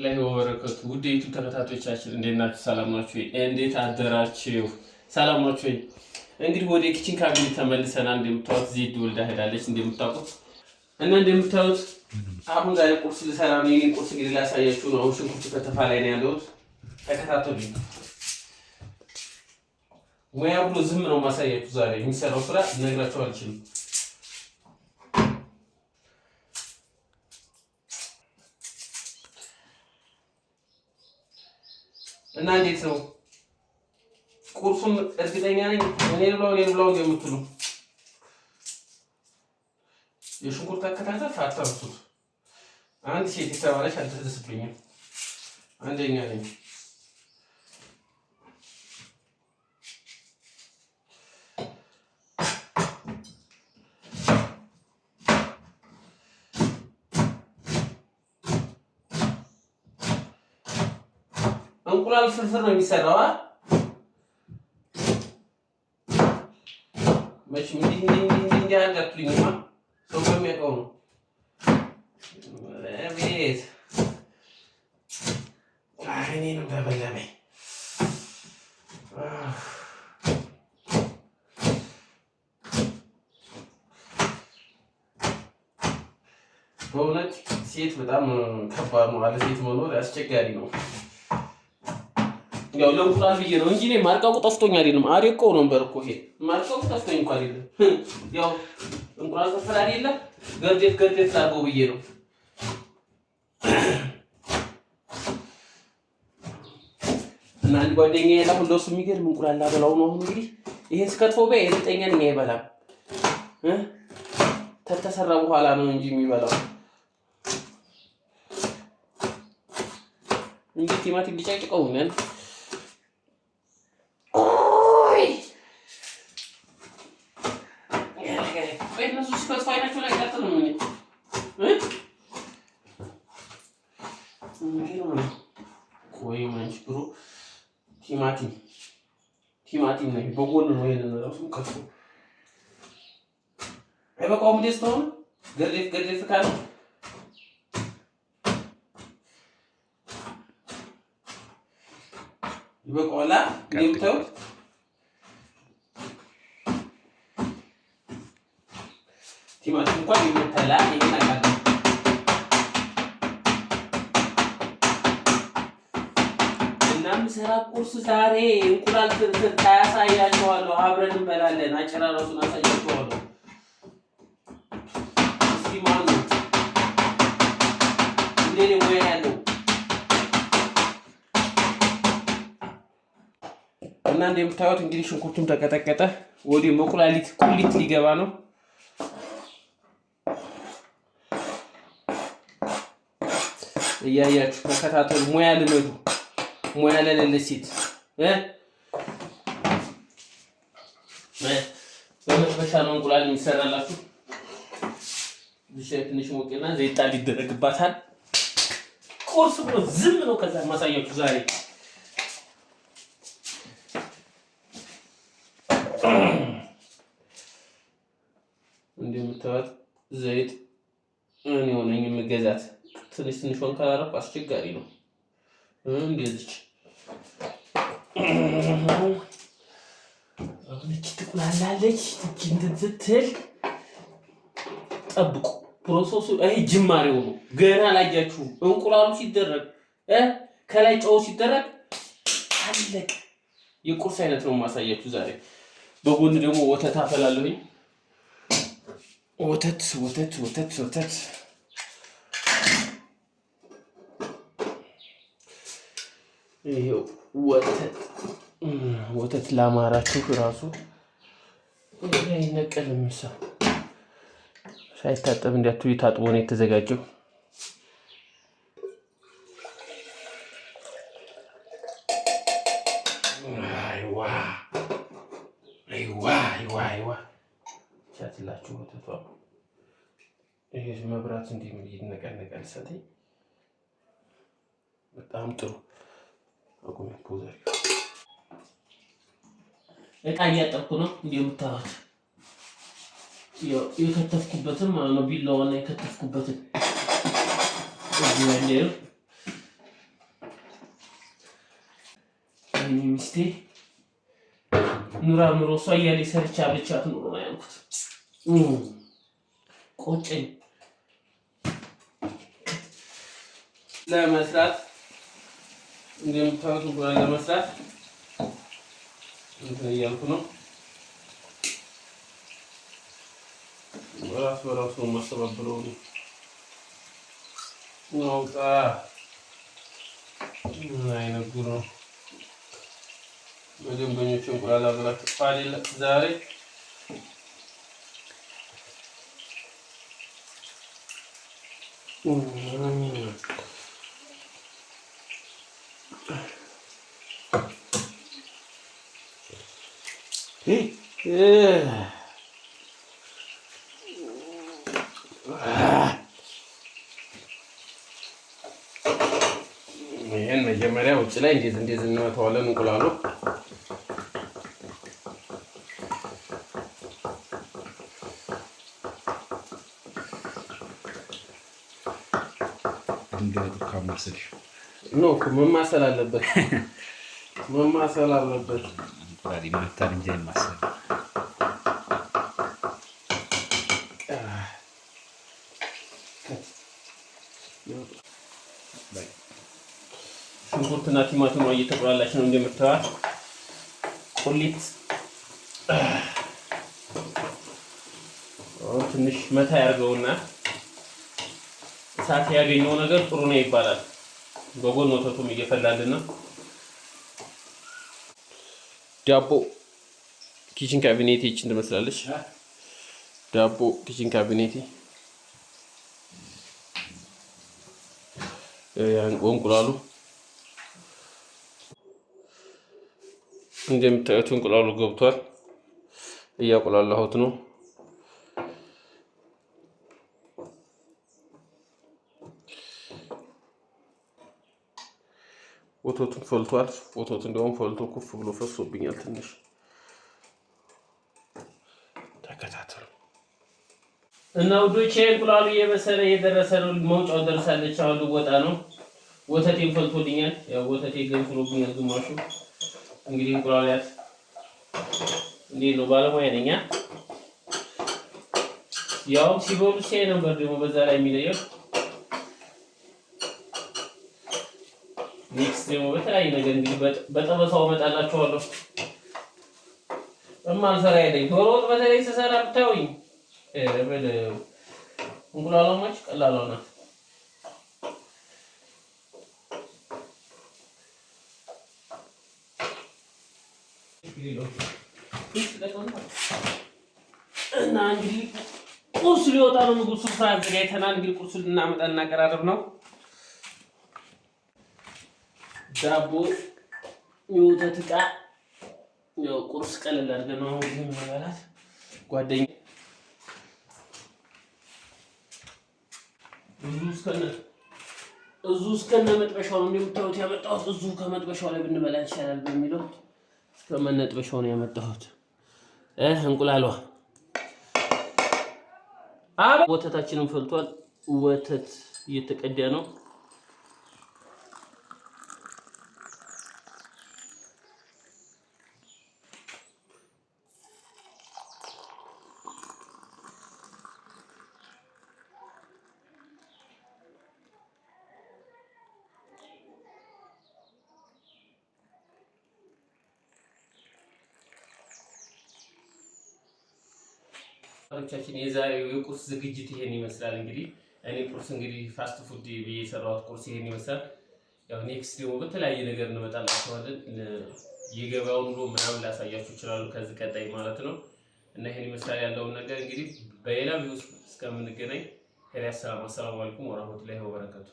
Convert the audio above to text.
ላይ ወበረከቱ ውድ የዩቲዩብ ተከታታዮቻችን እንዴት ናችሁ? ሰላም ናችሁ? እንዴት አደራችሁ? ሰላም ናችሁ? እንግዲህ ወደ ኪችን ካቢኔት ተመልሰናል። እንደምታዩት ዜድ ወልዳ ሄዳለች እንደምታውቁት እና እንደምታዩት አሁን ዛሬ ቁርስ ልሰራ ነው። የኔን ቁርስ እንግዲህ ላሳያችሁ ነው። አሁን ሽንኩርቱ ከተፋ ላይ ነው ያለሁት። ተከታተሉኝ። ሙያ ብሎ ዝም ነው ማሳያችሁ። ዛሬ የሚሰራው ስራ ልነግራችሁ አልችልም። እና እንዴት ነው ቁርሱን? እርግጠኛ ነኝ እኔ ብለው እንደምትሉ የሽንኩርት አከታተፍ አታርሱት። አንድ ሴት የተባለች አልተደስብኝም። አንደኛ ነኝ። እንቁላል ፍርፍር ነው የሚሰራው። መቼም እንዲህ አድርጋችሁልኝማ ሰው በሚያውቀው ነው። ቤት እኔንም በበለመኝ በእውነት ሴት በጣም ከባድ ነው። አለ ሴት መኖር አስቸጋሪ ነው። ያው ለእንቁላል ብዬ ነው እንጂ እኔ ማርቀቁ ጠፍቶኝ አይደለም። አሪቆ ነበር እኮ ይሄ ማርቀቁ ጠፍቶኝ እንኳን አይደለም። ያው እንቁላል ፍርፍር አይደለም ገርዴት ላድርገው ብዬ ነው። እና አንድ ጓደኛዬ አሁን ለእሱ የሚገርም እንቁላል ላበላው ነው። አሁን እንግዲህ ይሄን ስከትፈው በይ እርግጠኛ ነኝ አይበላም። ተተሰራ በኋላ ነው እንጂ የሚበላው እንጂ ቲማቲም ቢጨቅጨቀው ነን ቲማቲም ነው በጎን ነው። ይሄንን ራሱ ከፍቶ አይበቃውም። ደስታው ገርዴፍ ካለ ይበቃዋል። እንደምታዩት ቲማቲም እንኳን ይመታላ። ይሄን አቃለ ምሰራ ቁርስ ዛሬ እንቁላል ፍርፍር ታያሳያችኋለሁ። አብረን እንበላለን። አጨራረሱን አሳያችኋለሁ። እስኪ ማን ነው እንደኔ ሙያ ያለው? እና እንደምታዩት እንግዲህ ሽንኩርቱም ተቀጠቀጠ። ወዲህ መቁላሊት ቁሊት ሊገባ ነው። እያያችሁ ተከታተሉ። ሙያ ልመዱ። ሙያ ለሌለች ሴት በመጥበሻ ነው እንቁላል የሚሰራላችሁ። ትንሽ ሞቅና ዘይት ጣል ይደረግባታል። ቁርስ ብሎ ዝም ነው። ከዛ ማሳያችሁ ዛሬ እንደምታዩት ዘይት እኔ ሆነኝ የምገዛት ትንሿን ካላረኩ አስቸጋሪ ነው። እንደዚህ አሁን ትቁላላለች። እንትን ስትል ጠብቁ። ፕሮሰሱ ይሄ ጅማሬው ነው። ገና ላያችሁ እንቁላሉ ሲደረግ ከላይ ጨው ሲደረግ አለቀ። የቁርስ አይነት ነው ማሳያችሁ ዛሬ። በጎን ደግሞ ወተት አፈላለሁኝ። ወተት ይሄው ወተት ላማራችሁ ራሱ አይነቀልም። ሳይታጠብ እንዲያትዩ ታጥቦ ነው የተዘጋጀው። አይዋ ቻትላችሁ ወተቷ ይሄ መብራት እንዲህ ይነቀነቃል። ሰተይ በጣም ጥሩ አቁም። ፖዘር እቃ እያጠብኩ ነው እንደምታዩት። የከተፍኩበትን ማለት ነው ቢላዋና የከተፍኩበትን እዚህ ላይ ሚስቴ ኑራ ኑሮ እሷ እያለች ሰርቻ ብቻት ኑሮ ነው ያልኩት። ቆጨኝ ለመስራት እንደምታውቁ ለመስራት እንትን እያልኩ ነው። በራሱ ማስተባበረው ነው። አይነት ጉድ ነው። በደንበኞች እንቁላል አብላት አይደለ ዛሬ ይሄን መጀመሪያ ውጭ ላይ እንደዚህ እንመታዋለን እንቁላሉ ነው መማሰል አለበት። ታዲያ መታል እንጂ አይማሰል። ሽንኩርትና ቲማቲም እየተቆላላች ነው እንደምታዩት። ቁሊት ትንሽ መታ ያርገውና እሳት ያገኘው ነገር ጥሩ ነው ይባላል። በጎን ወተቱም እየፈላልን ነው። ዳቦ ኪችን ካቢኔት ይችን ትመስላለች። ዳቦ ኪችን ካቢኔት እንቁላሉ እንደምታዩት እንቁላሉ ገብቷል። እያቆላላሁት ነው። ወተቱን ፈልቷል። ወተቱ እንደውም ፈልቶ ኩፍ ብሎ ፈሶብኛል ትንሽ። ተከታተሉ እና ውዶቼ እንቁላሉ እየበሰለ እየደረሰ ነው። መውጫው ደርሳለች። አሁን ልወጣ ነው። ወተቴን ፈልቶልኛል። ያው ወተቴ ገንፍሎብኛል ግማሹ። እንግዲህ እንቁላሉ ያት እንዴት ነው ባለሙያ ነኝ። ያው ሲበሉ ሲያይ ነበር ደግሞ በዛ ላይ የሚለየው ኔክስት ደግሞ በተለያየ ነገር እንግዲህ በጠበሳው እመጣላችኋለሁ። እማልሰራ አይደል ዶሮ ወጥ በተለይ ስሰራ ብታዩኝ እንቁላሏ ማች ቀላሏ ናት። እና እንግዲህ ቁርስ ሊወጣ ነው። ምግብ ስፍራ አዘጋጅተናል። እንግዲህ ቁርሱን ልናመጣ እናቀራረብ ነው። ዳቦ የወተት ዕቃ ያው ቁርስ ቀለል አድርገን ነው አሁን የምንበላት። ጓደኛ እዙ እስከነ መጥበሻው ነው እንደምታዩት ያመጣሁት። እዙ ከመጥበሻው ላይ ብንበላ ይሻላል በሚለው እስከ መጥበሻው ነው ያመጣሁት። እንቁላሏ ወተታችንን ፈልቷል። ወተት እየተቀዳ ነው። አሮቻችን የዛሬው የቁርስ ዝግጅት ይሄን ይመስላል። እንግዲህ እኔ ቁርስ እንግዲህ ፋስት ፉድ በየሰራሁት ቁርስ ይሄን ይመስላል። ያው ኔክስት ደግሞ በተለያየ ነገር እንመጣላችኋለን። የገበያውን ውሎ ምናምን ላሳያችሁ ይችላሉ ከዚህ ቀጣይ ማለት ነው። እና ይሄን ይመስላል ያለውን ነገር እንግዲህ በሌላ ቪዲዮ እስከምንገናኝ ሰላም አለይኩም ወራህመቱላሂ ወበረካቱ።